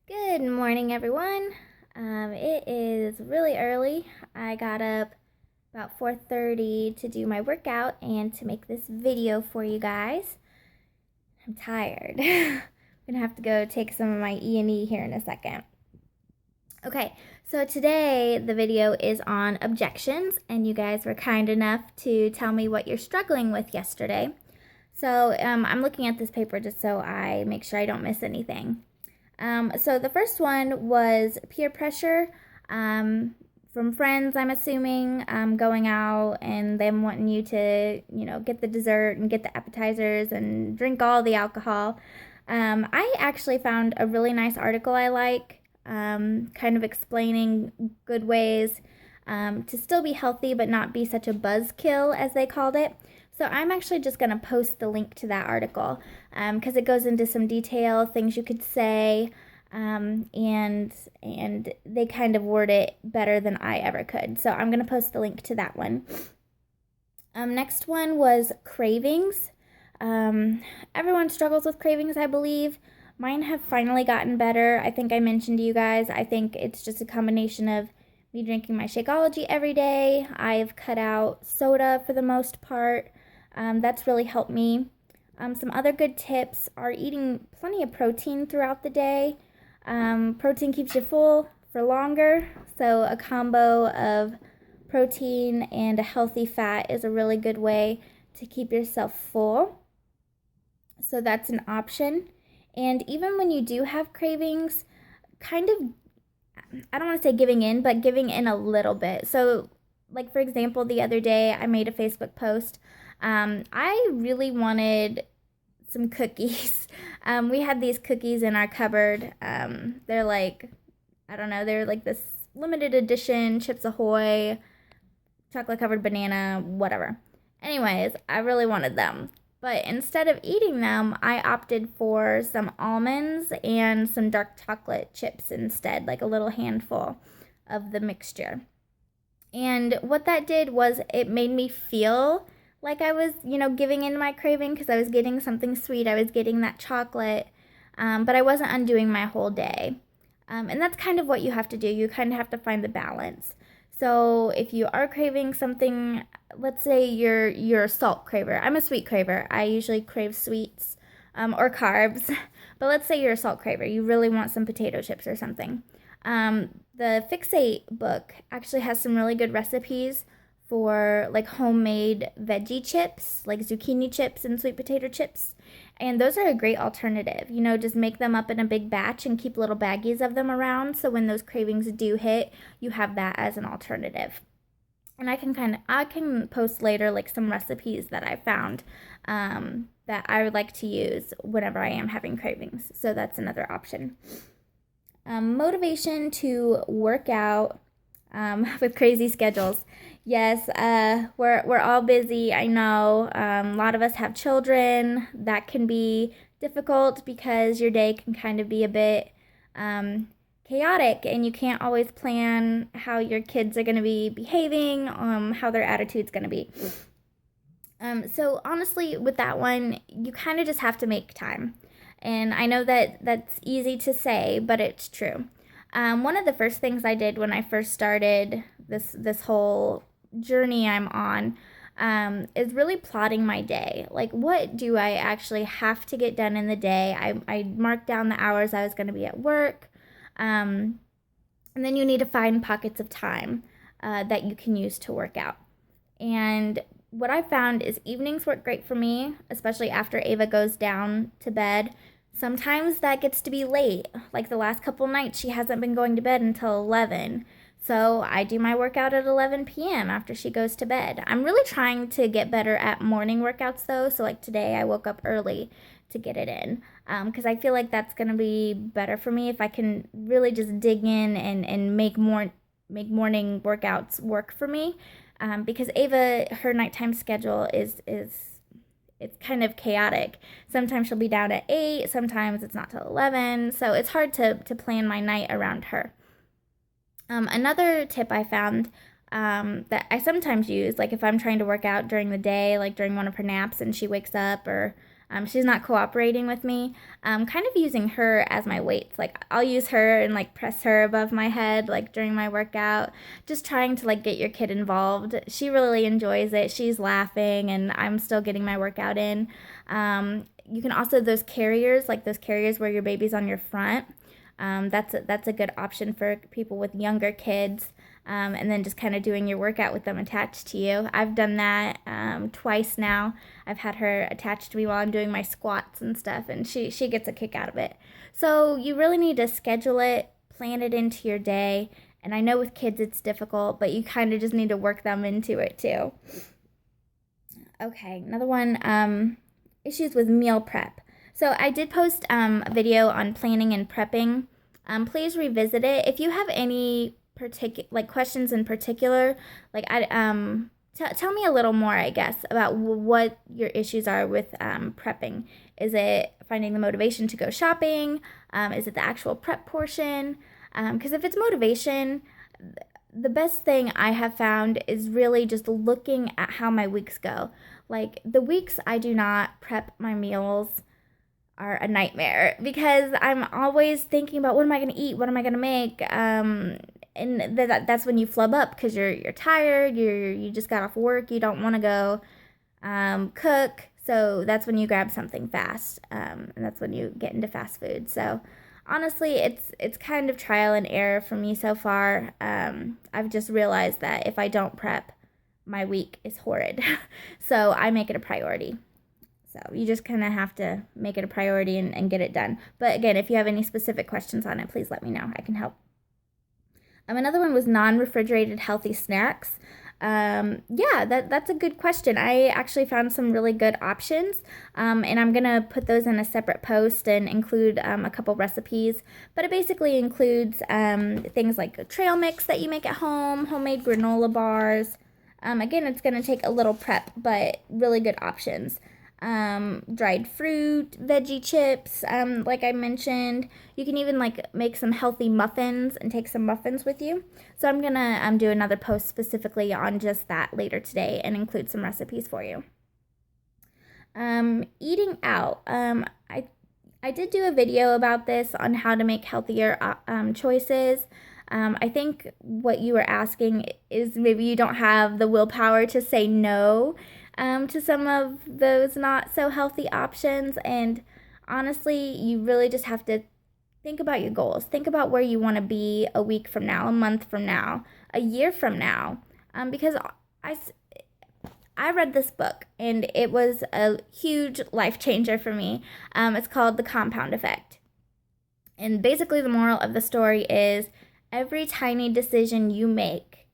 Good morning, everyone. It is really early. I got up about 4:30 to do my workout and to make this video for you guys. I'm tired. I'm gonna have to go take some of my E&E here in a second. Okay, so today the video is on objections, and you guys were kind enough to tell me what you're struggling with yesterday. So I'm looking at this paper just so I make sure I don't miss anything. So the first one was peer pressure from friends, I'm assuming, going out and them wanting you to, get the dessert and get the appetizers and drink all the alcohol. I actually found a really nice article I like, kind of explaining good ways to still be healthy but not be such a buzzkill, as they called it. So I'm actually just going to post the link to that article because it goes into some detail, things you could say, and they kind of word it better than I ever could. So I'm going to post the link to that one. Next one was cravings. Everyone struggles with cravings, I believe. Mine have finally gotten better. I think I mentioned to you guys, I think it's just a combination of me drinking my Shakeology every day. I've cut out soda for the most part. That's really helped me. Some other good tips are eating plenty of protein throughout the day. Protein keeps you full for longer, so a combo of protein and a healthy fat is a really good way to keep yourself full. So that's an option. And even when you do have cravings, kind of, I don't want to say giving in, but giving in a little bit. So, like for example, the other day I made a Facebook post. I really wanted some cookies. We had these cookies in our cupboard. They're like, I don't know, they're like this limited edition Chips Ahoy, chocolate covered banana, whatever. Anyways, I really wanted them. But instead of eating them, I opted for some almonds and some dark chocolate chips instead, like a little handful of the mixture. And what that did was it made me feel like I was, giving in to my craving because I was getting something sweet. I was getting that chocolate, but I wasn't undoing my whole day. And that's kind of what you have to do. You kind of have to find the balance. So if you are craving something, let's say you're a salt craver. I'm a sweet craver. I usually crave sweets or carbs. But let's say you're a salt craver. You really want some potato chips or something. The Fixate book actually has some really good recipes for like homemade veggie chips, like zucchini chips and sweet potato chips. And those are a great alternative. Just make them up in a big batch and keep little baggies of them around. So when those cravings do hit, you have that as an alternative. And I can post later like some recipes that I found that I would like to use whenever I am having cravings. So that's another option. Motivation to work out with crazy schedules. Yes, we're all busy. I know a lot of us have children. That can be difficult because your day can kind of be a bit chaotic, and you can't always plan how your kids are going to be behaving, how their attitude's going to be. So honestly, with that one, you kind of just have to make time. And I know that that's easy to say, but it's true. One of the first things I did when I first started this whole journey I'm on is really plotting my day. Like, what do I actually have to get done in the day? I marked down the hours I was going to be at work. And then you need to find pockets of time that you can use to work out. And what I found is evenings work great for me, especially after Ava goes down to bed. Sometimes that gets to be late. Like the last couple nights, she hasn't been going to bed until 11. So I do my workout at 11 p.m. after she goes to bed. I'm really trying to get better at morning workouts though. So like today, I woke up early to get it in because I feel like that's going to be better for me if I can really just dig in and make morning workouts work for me. Because Ava, her nighttime schedule is it's kind of chaotic. Sometimes she'll be down at 8, sometimes it's not till 11, so it's hard to plan my night around her. Another tip I found that I sometimes use, like if I'm trying to work out during the day, like during one of her naps and she wakes up, or She's not cooperating with me. Kind of using her as my weights. Like I'll use her and like press her above my head like during my workout. Just trying to like get your kid involved. She really enjoys it. She's laughing and I'm still getting my workout in. You can also those carriers, like those carriers where your baby's on your front. That's a good option for people with younger kids. And then just kind of doing your workout with them attached to you. I've done that twice now. I've had her attached to me while I'm doing my squats and stuff, and she gets a kick out of it. So you really need to schedule it, plan it into your day. And I know with kids it's difficult, but you kind of just need to work them into it too. Okay, another one, issues with meal prep. So I did post a video on planning and prepping. Please revisit it. If you have any questions in particular, tell me a little more, I guess, about what your issues are with prepping. Is it finding the motivation to go shopping? Is it the actual prep portion? Because if it's motivation, the best thing I have found is really just looking at how my weeks go. Like the weeks I do not prep my meals are a nightmare because I'm always thinking about what am I going to eat? What am I going to make? And that's when you flub up because you're tired, you just got off work, you don't want to go cook, so that's when you grab something fast, and that's when you get into fast food. So honestly, it's kind of trial and error for me so far. I've just realized that if I don't prep, my week is horrid, so I make it a priority. So you just kind of have to make it a priority and get it done. But again, if you have any specific questions on it, please let me know. I can help. Another one was non-refrigerated healthy snacks. Yeah, that's a good question. I actually found some really good options, and I'm gonna put those in a separate post and include a couple recipes. But it basically includes things like a trail mix that you make at home, homemade granola bars. Again, it's gonna take a little prep, but really good options. Dried fruit, veggie chips, like I mentioned. You can even like make some healthy muffins and take some muffins with you. So I'm gonna do another post specifically on just that later today and include some recipes for you. Eating out. I did do a video about this on how to make healthier choices. I think what you were asking is maybe you don't have the willpower to say no to some of those not so healthy options. And honestly, you really just have to think about your goals. Think about where you want to be a week from now, a month from now, a year from now. Because I read this book and it was a huge life changer for me. It's called The Compound Effect. And basically the moral of the story is every tiny decision you make,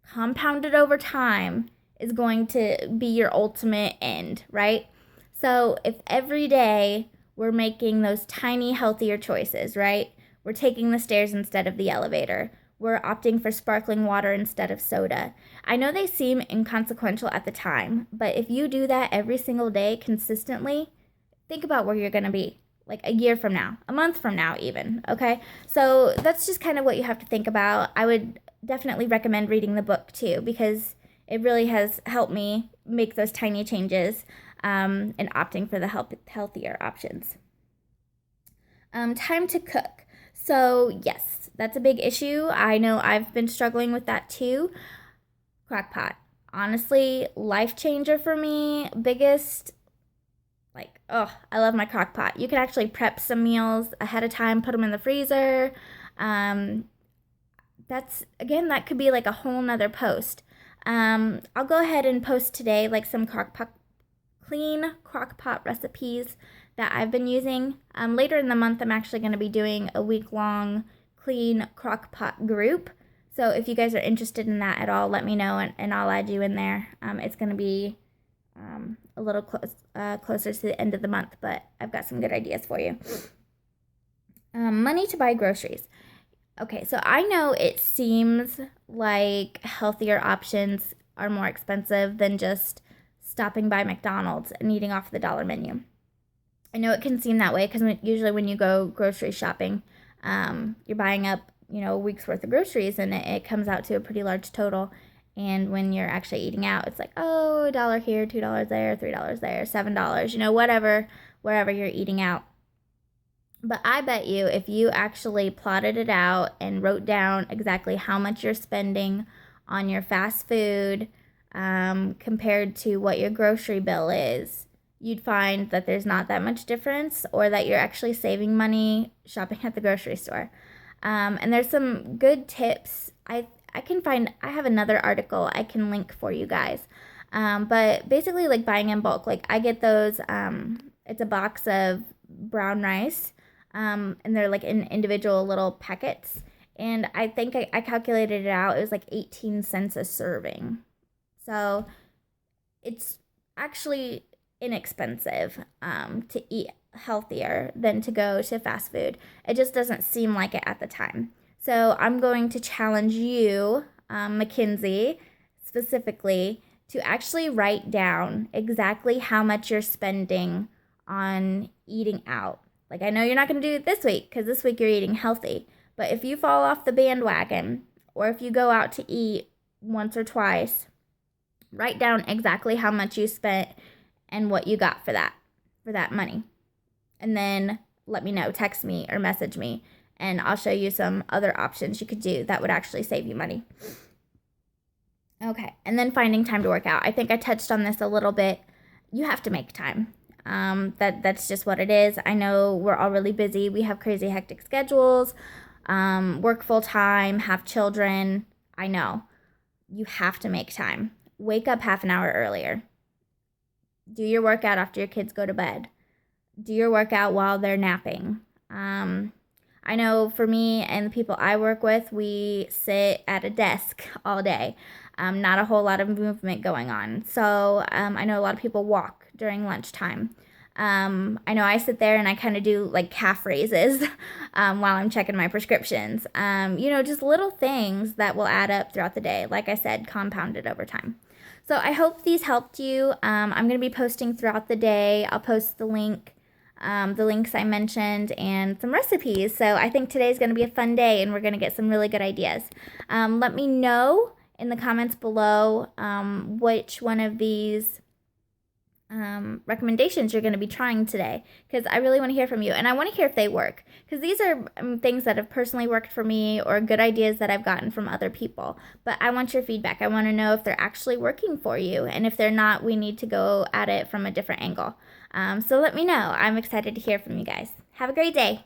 compounded over time, is going to be your ultimate end, right? So if every day we're making those tiny healthier choices, right? We're taking the stairs instead of the elevator. We're opting for sparkling water instead of soda. I know they seem inconsequential at the time, but if you do that every single day consistently, think about where you're going to be like a year from now, a month from now even, okay? So that's just kind of what you have to think about. I would definitely recommend reading the book too because it really has helped me make those tiny changes and opting for the healthier options. Time to cook. So yes, that's a big issue. I know I've been struggling with that too. Crock-pot. Honestly, life changer for me. Biggest, I love my crock-pot. You can actually prep some meals ahead of time, put them in the freezer. That could be like a whole nother post. I'll go ahead and post today like some clean crock-pot recipes that I've been using. Later in the month, I'm actually going to be doing a week-long clean crock-pot group. So if you guys are interested in that at all, let me know and I'll add you in there. It's going to be a little closer to the end of the month, but I've got some good ideas for you. Money to buy groceries. Okay, so I know it seems like healthier options are more expensive than just stopping by McDonald's and eating off the dollar menu. I know it can seem that way because usually when you go grocery shopping, you're buying up, a week's worth of groceries and it comes out to a pretty large total. And when you're actually eating out, it's like, oh, $1 here, $2 there, $3 there, $7, wherever you're eating out. But I bet you if you actually plotted it out and wrote down exactly how much you're spending on your fast food compared to what your grocery bill is, you'd find that there's not that much difference, or that you're actually saving money shopping at the grocery store. And there's some good tips. I have another article I can link for you guys. But basically, like buying in bulk, like I get those, it's a box of brown rice, and they're like in individual little packets. And I think I calculated it out. It was like 18 cents a serving. So it's actually inexpensive to eat healthier than to go to fast food. It just doesn't seem like it at the time. So I'm going to challenge you, Mackenzie, specifically, to actually write down exactly how much you're spending on eating out. Like, I know you're not going to do it this week because this week you're eating healthy. But if you fall off the bandwagon, or if you go out to eat once or twice, write down exactly how much you spent and what you got for that money. And then let me know, text me or message me, and I'll show you some other options you could do that would actually save you money. Okay, and then finding time to work out. I think I touched on this a little bit. You have to make time. That's just what it is. I know we're all really busy. We have crazy hectic schedules, work full time, have children. I know. You have to make time. Wake up half an hour earlier. Do your workout after your kids go to bed. Do your workout while they're napping. I know for me and the people I work with, we sit at a desk all day. Not a whole lot of movement going on. So I know a lot of people walk during lunchtime. I know I sit there and I kind of do like calf raises while I'm checking my prescriptions. Just little things that will add up throughout the day. Like I said, compounded over time. So I hope these helped you. I'm going to be posting throughout the day. I'll post the links I mentioned, and some recipes. So I think today's going to be a fun day, and we're going to get some really good ideas. Let me know in the comments below which one of these recommendations you're going to be trying today, because I really want to hear from you, and I want to hear if they work, because these are things that have personally worked for me, or good ideas that I've gotten from other people. But I want your feedback. I want to know if they're actually working for you, and if they're not, we need to go at it from a different angle. So let me know. I'm excited to hear from you guys. Have a great day.